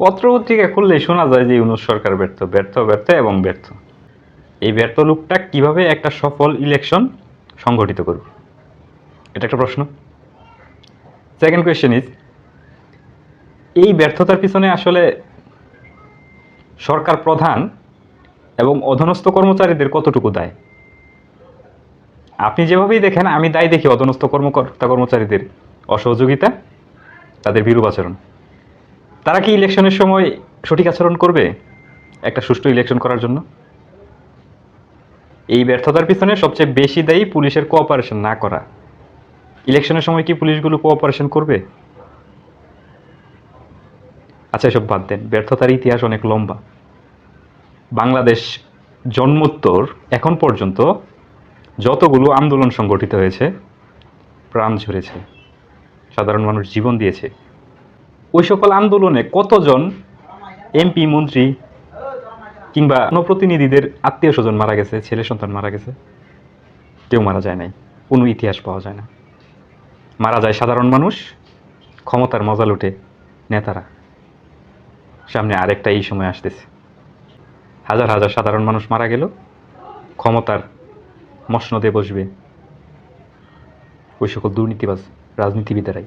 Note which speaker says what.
Speaker 1: পত্র-পত্রিকা খুললেই শোনা যায় যে ইউনূস সরকার ব্যর্থ, ব্যর্থ, ব্যর্থ এবং ব্যর্থ। এই ব্যর্থ লোকটা কিভাবে একটা সফল ইলেকশন সংগঠিত করবে? এটা একটা প্রশ্ন। সেকেন্ড কোয়েশ্চেন ইজ, এই ব্যর্থতার পিছনে আসলে সরকার প্রধান এবং অধস্তন কর্মচারীদের কতটুকু দায়? আপনি যেভাবেই দেখেন, আমি দায় দেখি অধস্তন কর্মচারীদের অসহযোগিতা, তাদের বিরূপ আচরণ। তারা কি ইলেকশনের সময় সঠিক আচরণ করবে একটা সুষ্ঠু ইলেকশন করার জন্য? এই ব্যর্থতার পিছনে সবচেয়ে বেশি দায়ী পুলিশের কোঅপারেশন না করা। ইলেকশনের সময় কি পুলিশগুলো কোঅপারেশন করবে? আচ্ছা, এসব বাদ দেন, ব্যর্থতার ইতিহাস অনেক লম্বা। বাংলাদেশ জন্মোত্তর এখন পর্যন্ত যতগুলো আন্দোলন সংগঠিত হয়েছে, প্রাণ ঝরেছে, সাধারণ মানুষ জীবন দিয়েছে, ওই সকল আন্দোলনে কতজন এমপি, মন্ত্রী কিংবা জনপ্রতিনিধিদের আত্মীয় স্বজন মারা গেছে, ছেলে সন্তান মারা গেছে? কেউ মারা যায় নাই, কোনো ইতিহাস পাওয়া যায় না। মারা যায় সাধারণ মানুষ, ক্ষমতার মজা লুটে নেতারা। সামনে আরেকটা এই সময় আসতেছে, হাজার হাজার সাধারণ মানুষ মারা গেল, ক্ষমতার মসনদে বসবে ওই সকল দুর্নীতিবাজ রাজনীতিবিদেরাই।